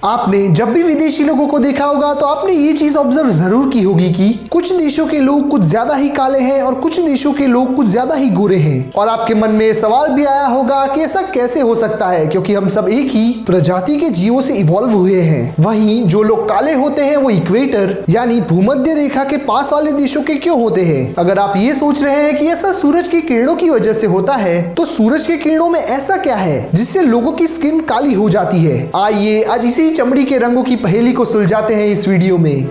आपने जब भी विदेशी लोगों को देखा होगा तो आपने ये चीज ऑब्जर्व जरूर की होगी कि कुछ देशों के लोग कुछ ज्यादा ही काले हैं और कुछ देशों के लोग कुछ ज्यादा ही गोरे हैं। और आपके मन में सवाल भी आया होगा कि ऐसा कैसे हो सकता है, क्योंकि हम सब एक ही प्रजाति के जीवों से इवॉल्व हुए हैं। वहीं जो लोग काले होते हैं वो इक्वेटर यानी भूमध्य रेखा के पास वाले देशों के क्यों होते हैं? अगर आप ये सोच रहे हैं कि ऐसा सूरज की किरणों की वजह से होता है, तो सूरज के किरणों में ऐसा क्या है जिससे लोगों की स्किन काली हो जाती है? आइए आज इसी चमड़ी के रंगों की पहेली को सुलझाते हैं इस वीडियो में।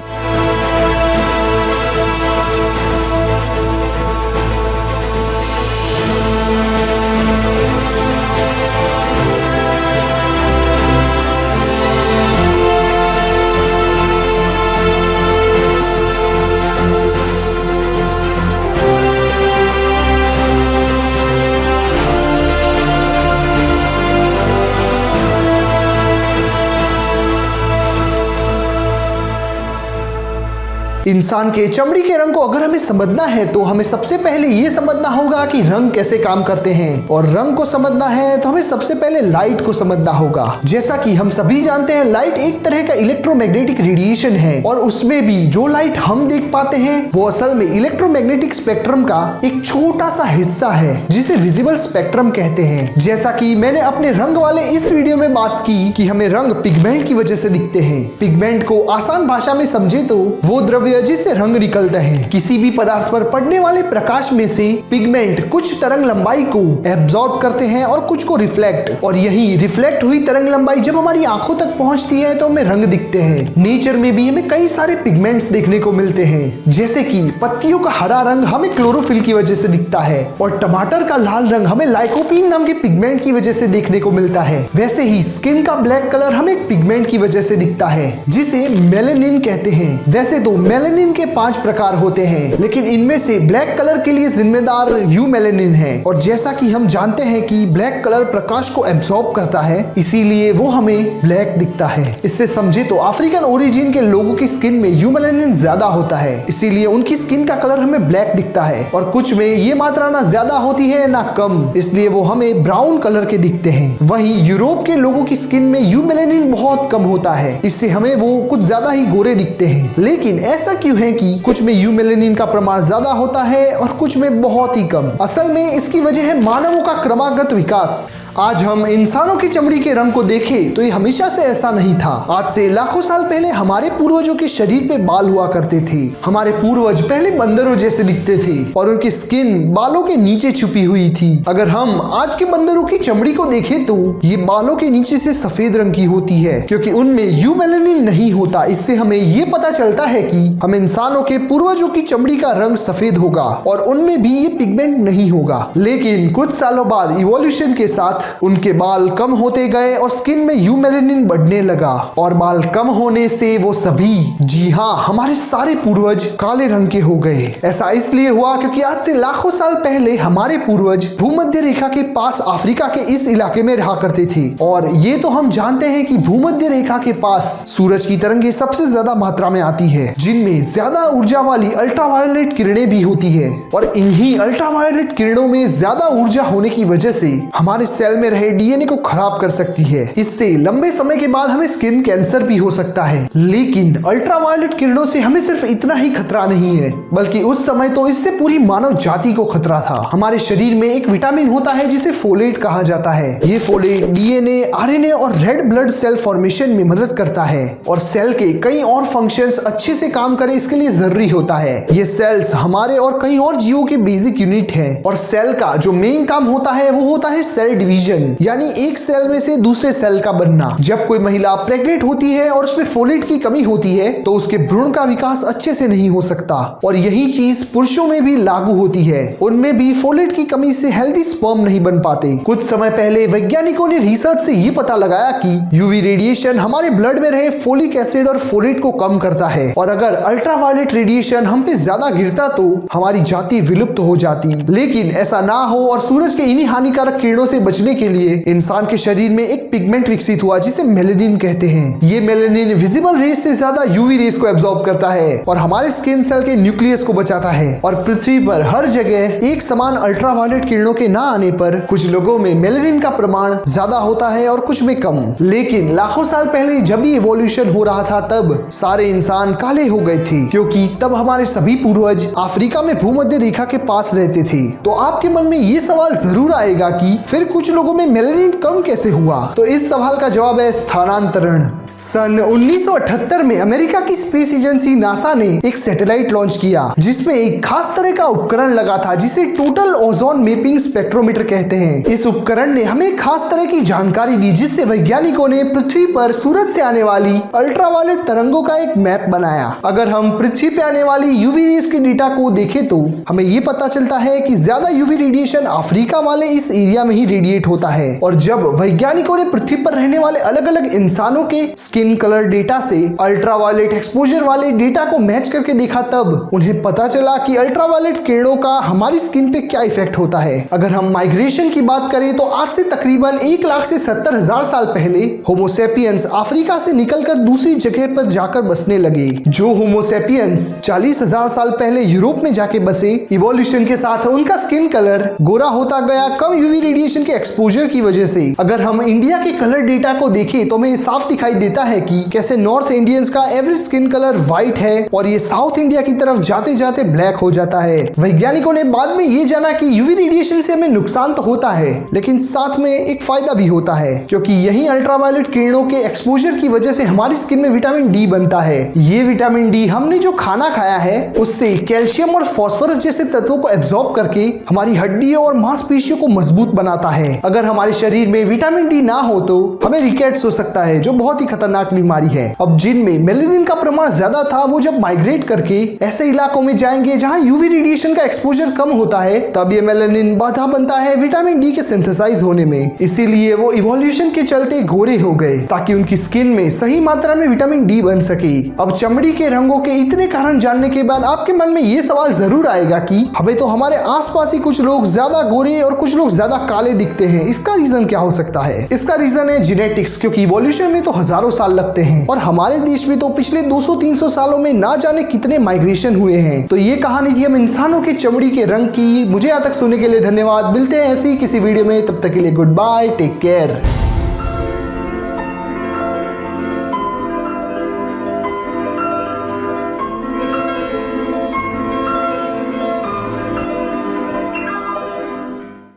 इंसान के चमड़ी के रंग को अगर हमें समझना है तो हमें सबसे पहले ये समझना होगा कि रंग कैसे काम करते हैं, और रंग को समझना है तो हमें सबसे पहले लाइट को समझना होगा। जैसा कि हम सभी जानते हैं, लाइट एक तरह का इलेक्ट्रोमैग्नेटिक रेडिएशन है, और उसमें भी जो लाइट हम देख पाते हैं वो असल में इलेक्ट्रोमैग्नेटिक स्पेक्ट्रम का एक छोटा सा हिस्सा है जिसे विजिबल स्पेक्ट्रम कहते हैं। जैसा कि मैंने अपने रंग वाले इस वीडियो में बात की कि हमें रंग पिगमेंट की वजह से दिखते हैं। पिगमेंट को आसान भाषा में समझे तो वो द्रव्य जिससे रंग निकलता है। किसी भी पदार्थ पर पड़ने वाले प्रकाश में से पिगमेंट कुछ तरंग लंबाई को एब्जॉर्ब करते हैं और कुछ को रिफ्लेक्ट, और यही रिफ्लेक्ट हुई तरंग लंबाई जब हमारी आंखों तक पहुंचती है तो हमें रंग दिखते हैं। नेचर में भी हमें कई सारे पिगमेंट्स देखने को मिलते हैं, जैसे कि पत्तियों का हरा रंग हमें क्लोरोफिल की वजह से दिखता है, और टमाटर का लाल रंग हमें लाइकोपीन नाम के पिगमेंट की वजह से देखने को मिलता है। वैसे ही स्किन का ब्लैक कलर हमें एक पिगमेंट की वजह से दिखता है जिसे मेलेनिन कहते हैं। वैसे तो मेलेनिन के 5 प्रकार होते हैं, लेकिन इनमें से ब्लैक कलर के लिए जिम्मेदार यूमेलेनिन है। और जैसा कि हम जानते हैं कि ब्लैक कलर प्रकाश को एब्जॉर्ब करता है, इसीलिए वो हमें ब्लैक दिखता है। इससे समझे तो अफ्रीकन ओरिजिन के लोगों की स्किन में यूमेलेनिन ज्यादा होता है, इसीलिए उनकी स्किन का कलर हमें ब्लैक दिखता है। और कुछ में ये मात्रा ना ज्यादा होती है ना कम, इसलिए वो हमें ब्राउन कलर के दिखते हैं। वहीं यूरोप के लोगों की स्किन में यूमेलेनिन बहुत कम होता है, इससे हमें वो कुछ ज्यादा ही गोरे दिखते हैं। लेकिन ऐसा क्यों है कि कुछ में यूमेलेनिन का प्रमाण ज्यादा होता है और कुछ में बहुत ही कम? असल में इसकी वजह है मानवों का क्रमागत विकास। आज हम इंसानों की चमड़ी के रंग को देखें तो ये हमेशा से ऐसा नहीं था। आज से लाखों साल पहले हमारे पूर्वजों के शरीर पे बाल हुआ करते थे। हमारे पूर्वज पहले बंदरों जैसे दिखते थे और उनकी स्किन बालों के नीचे छुपी हुई थी। अगर हम आज के बंदरों की चमड़ी को देखें तो ये बालों के नीचे से सफेद रंग की होती है, क्योंकि उनमें यूमेलेनिन नहीं होता। इससे हमें ये पता चलता है कि हम इंसानों के पूर्वजों की चमड़ी का रंग सफेद होगा और उनमें भी ये पिगमेंट नहीं होगा। लेकिन कुछ सालों बाद इवोल्यूशन के साथ उनके बाल कम होते गए और स्किन में यूमेलेनिन बढ़ने लगा, और बाल कम होने से वो सभी, जी हाँ, हमारे सारे पूर्वज काले रंग के हो गए। ऐसा इसलिए हुआ क्योंकि आज से लाखों साल पहले हमारे पूर्वज भूमध्य रेखा के पास अफ्रीका के इस इलाके में रहा करते थे, और ये तो हम जानते हैं कि भूमध्य रेखा के पास सूरज की तरंगें सबसे ज्यादा मात्रा में आती है, जिनमें ज्यादा ऊर्जा वाली अल्ट्रावायलेट किरणें भी होती है। और इन्हीं अल्ट्रावायलेट किरणों में ज्यादा ऊर्जा होने की वजह से हमारे सेल में रहे डीएनए को खराब कर सकती है। इससे लंबे समय के बाद हमें स्किन कैंसर भी हो सकता है। लेकिन अल्ट्रावायलेट किरणों से हमें सिर्फ इतना ही खतरा नहीं है, बल्कि उस समय तो इससे पूरी मानव जाति को खतरा था। हमारे शरीर में एक विटामिन होता है जिसे फोलेट कहा जाता है। ये फोलेट डीएनए, आरएनए और रेड ब्लड सेल फॉर्मेशन में मदद करता है, और सेल के कई और फंक्शंस अच्छे से काम करें इसके लिए जरूरी होता है। ये सेल्स हमारे और कई और जीवों के बेसिक यूनिट है, और सेल का जो मेन काम होता है वो होता है सेल डिवीजन, यानी एक सेल में से दूसरे सेल का बनना। जब कोई महिला प्रेग्नेंट होती है और उसमें फोलेट की कमी होती है तो उसके भ्रूण का विकास अच्छे से नहीं हो सकता, और यही चीज पुरुषों में भी लागू होती है। उनमें भी फोलेट की कमी से हेल्दी स्पर्म नहीं बन पाते। कुछ समय पहले वैज्ञानिकों ने रिसर्च से ये पता लगाया कि यूवी रेडिएशन हमारे ब्लड में रहे फोलिक एसिड और फोलेट को कम करता है, और अगर अल्ट्रावायलेट रेडिएशन हम पे ज्यादा गिरता तो हमारी जाति विलुप्त हो जाती। लेकिन ऐसा ना हो और सूरज के इन्हीं हानिकारक किरणों से बचने समझने के लिए इंसान के शरीर में एक पिगमेंट विकसित हुआ जिसे मेलेनिन कहते हैं। ये मेलेनिन विजिबल रेस से ज्यादा यूवी रेस को एब्जॉर्ब करता है और हमारे स्किन सेल के न्यूक्लियस को बचाता है। और पृथ्वी पर हर जगह एक समान अल्ट्रावायलेट किरणों के ना आने पर कुछ लोगों में मेलेनिन का प्रमाण ज्यादा होता है और कुछ में कम। लेकिन लाखों साल पहले जब ये इवोल्यूशन हो रहा था तब सारे इंसान काले हो गए थे, क्योंकि तब हमारे सभी पूर्वज अफ्रीका में भूमध्य रेखा के पास रहते थे। तो आपके मन में ये सवाल जरूर आएगा कि फिर कुछ लोगों में मेलेनिन कम कैसे हुआ? तो इस सवाल का जवाब है स्थानांतरण। सन 1978 में अमेरिका की स्पेस एजेंसी नासा ने एक सैटेलाइट लॉन्च किया जिसमें एक खास तरह का उपकरण लगा था जिसे टोटल ओजोन मैपिंग स्पेक्ट्रोमीटर कहते हैं। इस उपकरण ने हमें खास तरह की जानकारी दी जिससे वैज्ञानिकों ने पृथ्वी पर सूरज से आने वाली अल्ट्रावायलेट तरंगों का एक मैप बनाया। अगर हम पृथ्वी पे आने वाली यूवी रेस के डेटा को देखें तो हमें ये पता चलता है कि ज्यादा यूवी रेडिएशन अफ्रीका वाले इस एरिया में ही रेडिएट होता है। और जब वैज्ञानिकों ने पृथ्वी पर रहने वाले अलग अलग इंसानों के स्किन कलर डेटा से अल्ट्रावायलेट एक्सपोजर वाले डेटा को मैच करके देखा तब उन्हें पता चला कि अल्ट्रावायलेट किरणों का हमारी स्किन पे क्या इफेक्ट होता है। अगर हम माइग्रेशन की बात करें तो आज से तकरीबन 1 लाख से 70,000 साल पहले होमोसेपियंस अफ्रीका से निकलकर दूसरी जगह पर जाकर बसने लगे। जो होमोसेपियंस 40,000 साल पहले यूरोप में जाके बसे, इवोल्यूशन के साथ उनका स्किन कलर गोरा होता गया कम यूवी रेडिएशन के एक्सपोजर की वजह से। अगर हम इंडिया के कलर डेटा को देखें तो हमें साफ दिखाई देता है कि कैसे नॉर्थ इंडियंस का एवरेज स्किन कलर व्हाइट है और ये साउथ इंडिया की तरफ जाते जाते ब्लैक हो जाता है। वैज्ञानिकों ने बाद में ये जाना कि यूवी रेडिएशन से हमें नुकसान तो होता है लेकिन साथ में एक फायदा भी होता है, क्योंकि यही अल्ट्रावायलेट किरणों के एक्सपोजर की वजह से हमारी स्किन में विटामिन डी बनता है। ये विटामिन डी हमने जो खाना खाया है उससे कैल्शियम और फास्फोरस जैसे तत्वों को एब्जॉर्ब करके हमारी हड्डियों और मांसपेशियों को मजबूत बनाता है। अगर हमारे शरीर में विटामिन डी ना हो तो हमें रिकेट्स हो सकता है जो बहुत ही खतरनाक बीमारी है। अब जिनमें मेलेनिन का प्रमाण ज्यादा था वो जब माइग्रेट करके ऐसे इलाकों में जाएंगे जहां यूवी रेडिएशन का एक्सपोजर कम होता है तब ये मेलेनिन बाधा बनता है विटामिन डी के सिंथेसाइज होने में। इसीलिए वो इवोल्यूशन के चलते गोरे हो गए ताकि उनकी स्किन में सही मात्रा में विटामिन डी बन सके। अब चमड़ी के रंगों के इतने कारण जानने के बाद आपके मन में ये सवाल जरूर आएगा कि हमें तो हमारे आसपास ही कुछ लोग ज्यादा गोरे और कुछ लोग ज्यादा काले दिखते हैं, इसका रीजन क्या हो सकता है? इसका रीजन है जेनेटिक्स, क्योंकि इवोल्यूशन में तो हजारों साल लगते हैं और हमारे देश में तो पिछले 200-300 सालों में ना जाने कितने माइग्रेशन हुए हैं। तो ये कहानी थी हम इंसानों की चमड़ी के रंग की। मुझे यहाँ तक सुनने के लिए धन्यवाद। मिलते हैं ऐसी किसी वीडियो में, तब तक के लिए गुड बाय, टेक केयर।